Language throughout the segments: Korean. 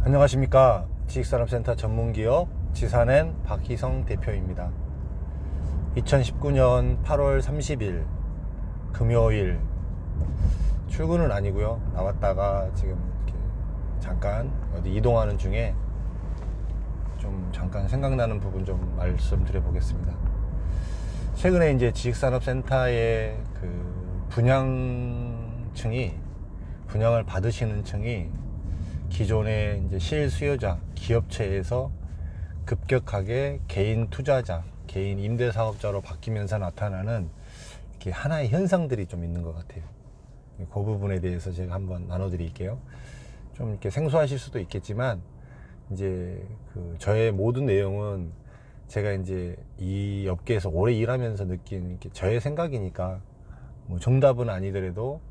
안녕하십니까. 지식산업센터 전문기업 지산엔 박희성 대표입니다. 2019년 8월 30일 금요일, 출근은 아니고요, 나왔다가 지금 이렇게 잠깐 어디 이동하는 중에 좀 잠깐 생각나는 부분 좀 말씀드려 보겠습니다. 최근에 이제 지식산업센터의 그 분양을 받으시는 층이 기존의 이제 실수요자 기업체에서 급격하게 개인 투자자, 개인 임대사업자로 바뀌면서 나타나는 이렇게 하나의 현상들이 좀 있는 것 같아요. 그 부분에 대해서 제가 한번 나눠드릴게요. 좀 이렇게 생소하실 수도 있겠지만, 이제 그 저의 모든 내용은 제가 이제 이 업계에서 오래 일하면서 느낀 저의 생각이니까 뭐 정답은 아니더라도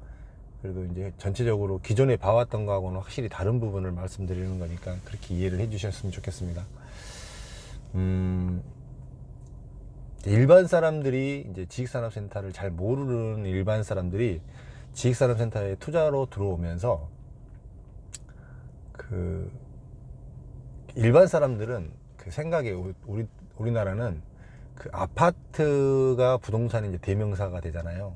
그래도 이제 전체적으로 기존에 봐왔던 거하고는 확실히 다른 부분을 말씀드리는 거니까 그렇게 이해를 해 주셨으면 좋겠습니다. 일반 사람들이 이제 지식산업센터를 잘 모르는 일반 사람들이 지식산업센터에 투자로 들어오면서 그 일반 사람들은 그 생각에 우리나라는 그 아파트가 부동산의 이제 대명사가 되잖아요.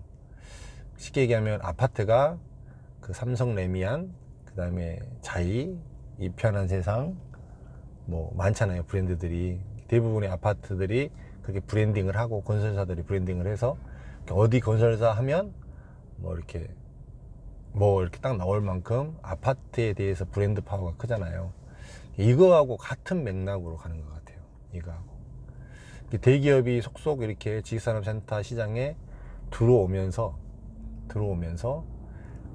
쉽게 얘기하면 아파트가 그 삼성 레미안, 그 다음에 자이, 이 편한 세상, 뭐 많잖아요. 브랜드들이. 대부분의 아파트들이 그렇게 브랜딩을 하고, 건설사들이 브랜딩을 해서 어디 건설사 하면 뭐 이렇게 딱 나올 만큼 아파트에 대해서 브랜드 파워가 크잖아요. 이거하고 같은 맥락으로 가는 것 같아요. 이거하고 대기업이 속속 이렇게 지식산업센터 시장에 들어오면서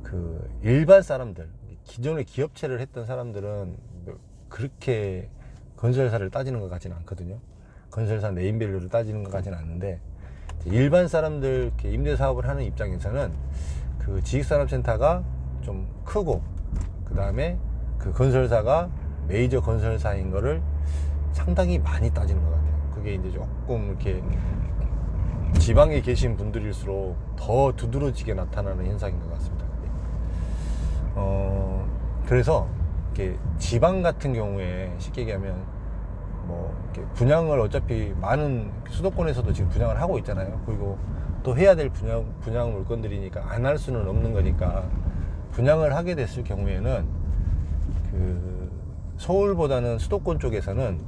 그 일반 사람들, 기존에 기업체를 했던 사람들은 그렇게 건설사를 따지는 것 같지는 않거든요. 건설사 네임밸류를 따지는 것 같지는 않는데, 일반 사람들 임대사업을 하는 입장에서는 그 지식산업센터가 좀 크고, 그 다음에 그 건설사가 메이저 건설사인 거를 상당히 많이 따지는 것 같아요. 그게 이제 조금 이렇게 지방에 계신 분들일수록 더 두드러지게 나타나는 현상인 것 같습니다. 그래서 이렇게 지방 같은 경우에 쉽게 얘기하면 뭐 이렇게 분양을 어차피 많은 수도권에서도 지금 분양을 하고 있잖아요. 그리고 또 해야 될 분양 물건들이니까 안 할 수는 없는 거니까, 분양을 하게 됐을 경우에는 그 서울보다는 수도권 쪽에서는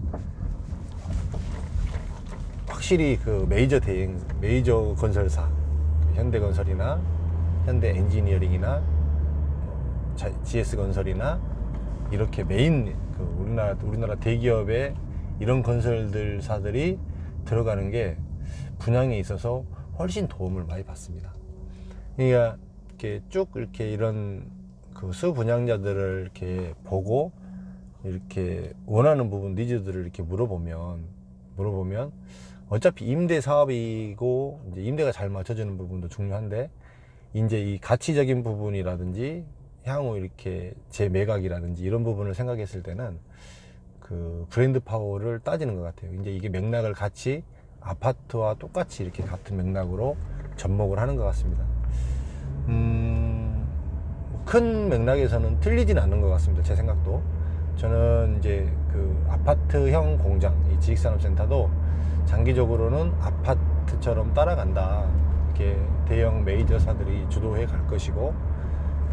확실히 그 메이저 건설사, 현대건설이나 현대엔지니어링이나 GS건설이나 이렇게 메인 그 우리나라 대기업의 이런 건설사들이 들어가는 게 분양에 있어서 훨씬 도움을 많이 받습니다. 그러니까 이렇게 쭉 이렇게 이런 그 수분양자들을 이렇게 보고 이렇게 원하는 부분, 니즈들을 이렇게 물어보면 어차피 임대 사업이고 이제 임대가 잘 맞춰지는 부분도 중요한데, 이제 이 가치적인 부분이라든지 향후 이렇게 재매각이라든지 이런 부분을 생각했을 때는 그 브랜드 파워를 따지는 것 같아요. 이제 이게 맥락을 같이 아파트와 똑같이 이렇게 같은 맥락으로 접목을 하는 것 같습니다. 큰 맥락에서는 틀리진 않는 것 같습니다. 제 생각도. 저는 이제 그 아파트형 공장, 이 지식산업센터도 장기적으로는 아파트처럼 따라간다. 이렇게 대형 메이저사들이 주도해 갈 것이고,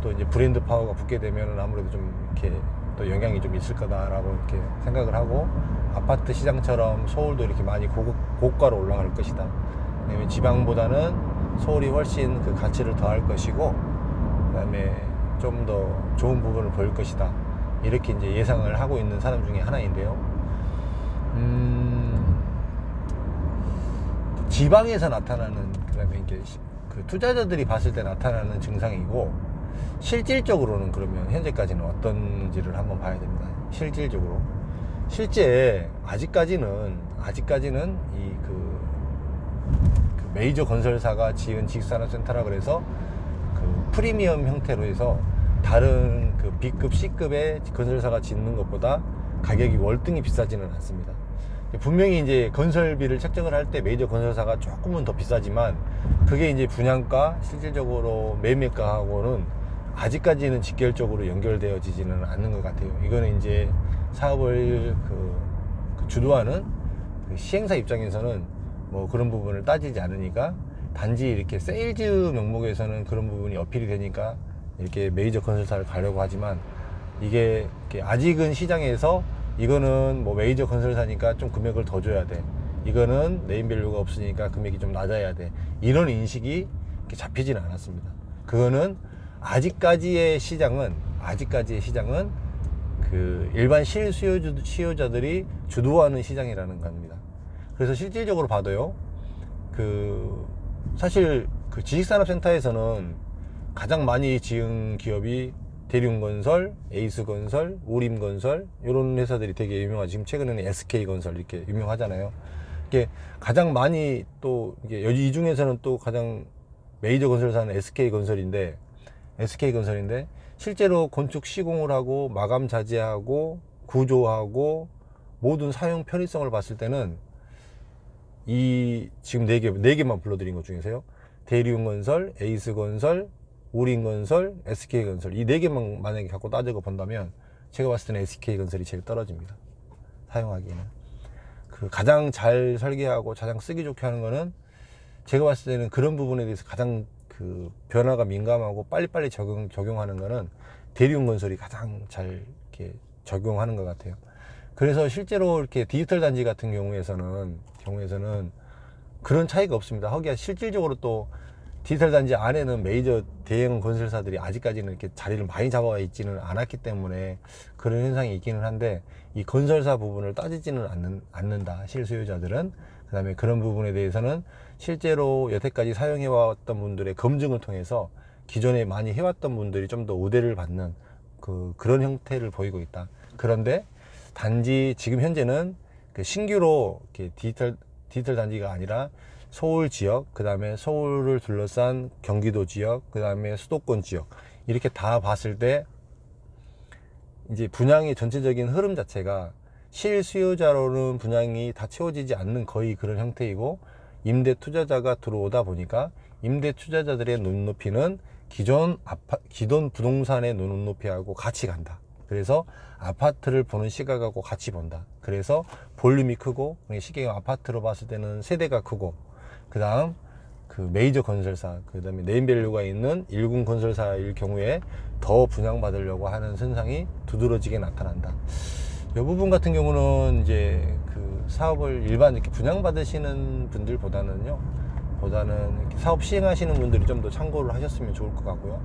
또 이제 브랜드 파워가 붙게 되면 아무래도 좀 이렇게 또 영향이 좀 있을 거다라고 이렇게 생각을 하고, 아파트 시장처럼 서울도 이렇게 많이 고가로 올라갈 것이다. 왜냐면 지방보다는 서울이 훨씬 그 가치를 더할 것이고, 그 다음에 좀 더 좋은 부분을 보일 것이다. 이렇게 이제 예상을 하고 있는 사람 중에 하나인데요. 지방에서 나타나는, 그 다음에 이렇게 그 투자자들이 봤을 때 나타나는 증상이고, 실질적으로는 그러면 현재까지는 어떤지를 한번 봐야 됩니다. 실제 아직까지는 이 그 메이저 건설사가 지은 지식산업센터라 그래서 그 프리미엄 형태로 해서 다른 그 B급, C급의 건설사가 짓는 것보다 가격이 월등히 비싸지는 않습니다. 분명히 이제 건설비를 책정을 할 때 메이저 건설사가 조금은 더 비싸지만, 그게 이제 분양가, 실질적으로 매매가하고는 아직까지는 직결적으로 연결되어지지는 않는 것 같아요. 이거는 이제 사업을 주도하는 그 시행사 입장에서는 뭐 그런 부분을 따지지 않으니까, 단지 이렇게 세일즈 명목에서는 그런 부분이 어필이 되니까 이렇게 메이저 건설사를 가려고 하지만, 이게 아직은 시장에서 이거는 뭐 메이저 건설사니까 좀 금액을 더 줘야 돼, 이거는 네임밸류가 없으니까 금액이 좀 낮아야 돼, 이런 인식이 잡히지는 않았습니다. 그거는 아직까지의 시장은 그 일반 실수요자들이 주도하는 시장이라는 겁니다. 그래서 실질적으로 봐도요, 사실 그 지식산업센터에서는 가장 많이 지은 기업이 대륜건설, 에이스건설, 우림건설, 이런 회사들이 되게 유명하죠. 지금 최근에는 SK건설 이렇게 유명하잖아요. 이게 가장 많이, 또 이게 이 중에서는 또 가장 메이저 건설사는 SK건설인데 실제로 건축 시공을 하고 마감 자재하고 구조하고 모든 사용 편의성을 봤을 때는 이 지금 네 개만 불러드린 것 중에서요, 대륜건설, 에이스건설, 우림건설, SK건설, 이 네 개만 만약에 갖고 따지고 본다면 제가 봤을 때는 SK건설이 제일 떨어집니다. 사용하기에는. 그 가장 잘 설계하고 가장 쓰기 좋게 하는 거는, 제가 봤을 때는 그런 부분에 대해서 가장 그 변화가 민감하고 빨리빨리 적용하는 거는 대륜건설이 가장 잘 이렇게 적용하는 것 같아요. 그래서 실제로 이렇게 디지털 단지 같은 경우에서는 그런 차이가 없습니다. 하기야 실질적으로 또 디지털 단지 안에는 메이저 대형 건설사들이 아직까지는 이렇게 자리를 많이 잡아 있지는 않았기 때문에 그런 현상이 있기는 한데, 이 건설사 부분을 따지지는 않는다, 실수요자들은. 그 다음에 그런 부분에 대해서는 실제로 여태까지 사용해왔던 분들의 검증을 통해서 기존에 많이 해왔던 분들이 좀 더 우대를 받는 그런 형태를 보이고 있다. 그런데 단지 지금 현재는 그 신규로 이렇게 디지털 단지가 아니라 서울 지역, 그 다음에 서울을 둘러싼 경기도 지역, 그 다음에 수도권 지역, 이렇게 다 봤을 때 이제 분양의 전체적인 흐름 자체가 실수요자로는 분양이 다 채워지지 않는 거의 그런 형태이고, 임대 투자자가 들어오다 보니까 임대 투자자들의 눈높이는 기존 부동산의 눈높이하고 같이 간다. 그래서 아파트를 보는 시각하고 같이 본다. 그래서 볼륨이 크고, 시계가 아파트로 봤을 때는 세대가 크고, 그 다음 그 메이저 건설사, 그 다음에 네임밸류가 있는 일군 건설사일 경우에 더 분양받으려고 하는 현상이 두드러지게 나타난다. 이 부분 같은 경우는 이제 그 사업을 일반 이렇게 분양받으시는 분들보다는 이렇게 사업 시행하시는 분들이 좀 더 참고를 하셨으면 좋을 것 같고요.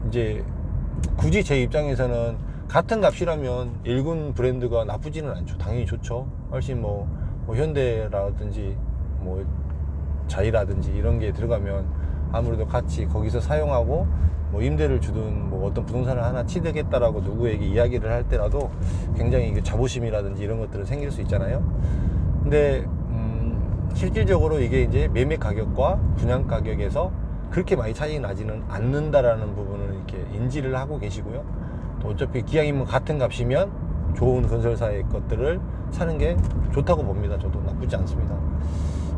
이제 굳이 제 입장에서는 같은 값이라면 일군 브랜드가 나쁘지는 않죠. 당연히 좋죠. 훨씬 뭐 현대라든지 뭐 자이라든지 이런 게 들어가면 아무래도 같이 거기서 사용하고 뭐 임대를 주든 뭐 어떤 부동산을 하나 취득했다라고 누구에게 이야기를 할 때라도 굉장히 자부심이라든지 이런 것들은 생길 수 있잖아요. 근데 실질적으로 이게 이제 매매 가격과 분양 가격에서 그렇게 많이 차이 나지는 않는다라는 부분을 이렇게 인지를 하고 계시고요. 또 어차피 기왕이면 같은 값이면 좋은 건설사의 것들을 사는 게 좋다고 봅니다. 저도 나쁘지 않습니다.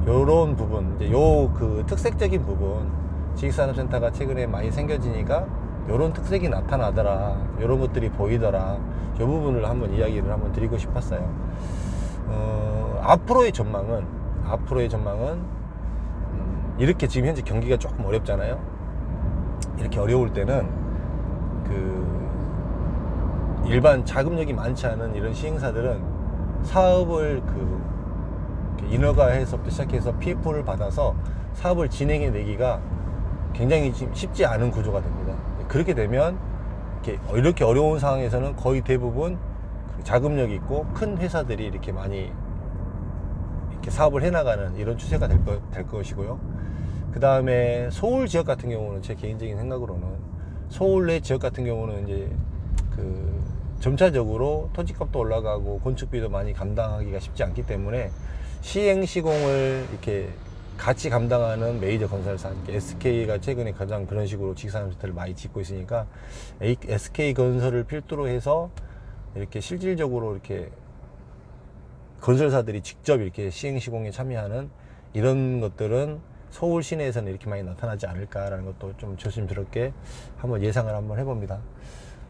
요런 부분, 이제 그 특색적인 부분, 지식산업센터가 최근에 많이 생겨지니까 요런 특색이 나타나더라, 요런 것들이 보이더라, 요 부분을 한번 이야기를 한번 드리고 싶었어요. 앞으로의 전망은 이렇게 지금 현재 경기가 조금 어렵잖아요. 이렇게 어려울 때는 일반 자금력이 많지 않은 이런 시행사들은 사업을 인허가에서부터 시작해서 PF를 받아서 사업을 진행해 내기가 굉장히 쉽지 않은 구조가 됩니다. 그렇게 되면 이렇게 어려운 상황에서는 거의 대부분 자금력이 있고 큰 회사들이 이렇게 많이 이렇게 사업을 해나가는 이런 추세가 될 것이고요. 그 다음에 서울 지역 같은 경우는, 제 개인적인 생각으로는 서울 내 지역 같은 경우는 이제 점차적으로 토지값도 올라가고 건축비도 많이 감당하기가 쉽지 않기 때문에 시행 시공을 이렇게 같이 감당하는 메이저 건설사, SK가 최근에 가장 그런 식으로 지식산업센터를 많이 짓고 있으니까 SK건설을 필두로 해서 이렇게 실질적으로 이렇게 건설사들이 직접 이렇게 시행 시공에 참여하는 이런 것들은 서울 시내에서는 이렇게 많이 나타나지 않을까라는 것도 좀 조심스럽게 한번 예상을 한번 해봅니다.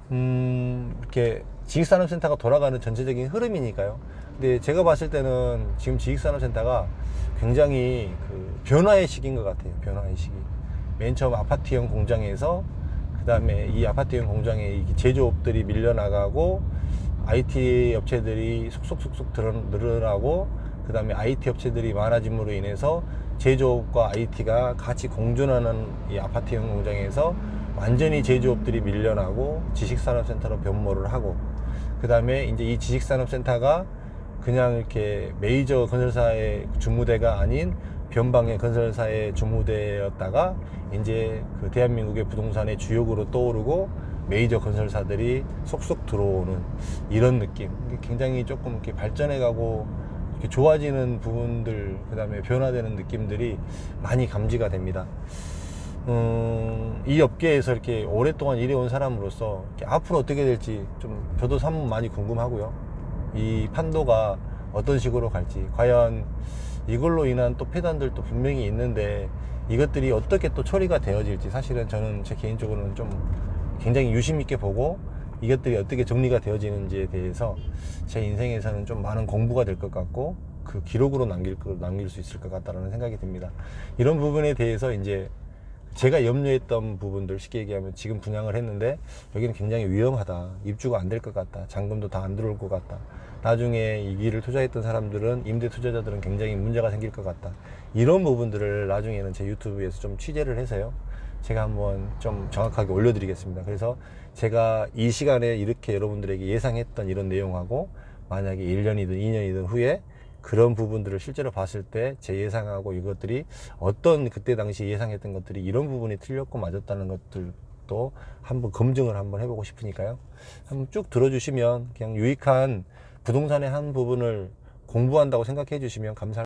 이렇게 지식산업센터가 돌아가는 전체적인 흐름이니까요. 근데 제가 봤을 때는 지금 지식산업센터가 굉장히 그 변화의 시기인 것 같아요. 변화의 시기. 맨 처음 아파트형 공장에서 그 다음에 이 아파트형 공장에 제조업들이 밀려나가고 IT 업체들이 속속속속 늘어나고 그 다음에 IT 업체들이 많아짐으로 인해서 제조업과 IT가 같이 공존하는 이 아파트형 공장에서 완전히 제조업들이 밀려나고 지식산업센터로 변모를 하고 그 다음에 이제 이 지식산업센터가 그냥 이렇게 메이저 건설사의 주무대가 아닌 변방의 건설사의 주무대였다가 이제 그 대한민국의 부동산의 주역으로 떠오르고 메이저 건설사들이 속속 들어오는 이런 느낌. 굉장히 조금 이렇게 발전해가고 이렇게 좋아지는 부분들, 그 다음에 변화되는 느낌들이 많이 감지가 됩니다. 이 업계에서 이렇게 오랫동안 일해온 사람으로서 앞으로 어떻게 될지 좀 저도 참 많이 궁금하고요. 이 판도가 어떤 식으로 갈지, 과연 이걸로 인한 또 폐단들도 분명히 있는데 이것들이 어떻게 또 처리가 되어질지 사실은 저는 제 개인적으로는 좀 굉장히 유심 있게 보고 이것들이 어떻게 정리가 되어지는지에 대해서 제 인생에서는 좀 많은 공부가 될 것 같고 그 기록으로 남길 수 있을 것 같다는 생각이 듭니다. 이런 부분에 대해서 이제 제가 염려했던 부분들, 쉽게 얘기하면 지금 분양을 했는데 여기는 굉장히 위험하다, 입주가 안 될 것 같다, 잔금도 다 안 들어올 것 같다, 나중에 이 길을 투자했던 사람들은, 임대 투자자들은 굉장히 문제가 생길 것 같다, 이런 부분들을 나중에는 제 유튜브에서 좀 취재를 해서요 제가 한번 좀 정확하게 올려드리겠습니다. 그래서 제가 이 시간에 이렇게 여러분들에게 예상했던 이런 내용하고 만약에 1년이든 2년이든 후에 그런 부분들을 실제로 봤을 때 제 예상하고 이것들이 어떤 그때 당시 예상했던 것들이 이런 부분이 틀렸고 맞았다는 것들도 한번 검증을 한번 해보고 싶으니까요. 한번 쭉 들어주시면 그냥 유익한 부동산의 한 부분을 공부한다고 생각해 주시면 감사합니다.